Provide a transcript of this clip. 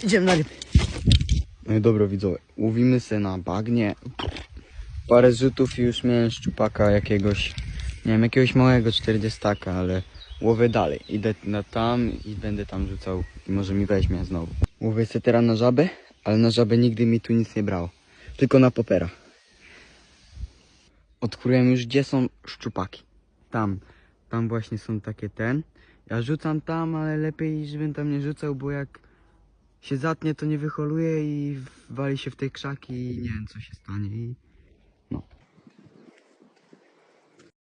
Idziemy na ryby. No i dobra widzowie, łowimy se na bagnie. Parę zrzutów i już miałem szczupaka jakiegoś, nie wiem, jakiegoś małego 40, ale łowię dalej. Idę na tam i będę tam rzucał i może mi weźmie znowu. Łowię se teraz na żabę, ale na żabę nigdy mi tu nic nie brało. Tylko na popera. Odkryłem już, gdzie są szczupaki. Tam właśnie są takie Ja rzucam tam, ale lepiej, żebym tam nie rzucał, bo jak się zatnie, to nie wyholuje i wali się w te krzaki i nie wiem, co się stanie.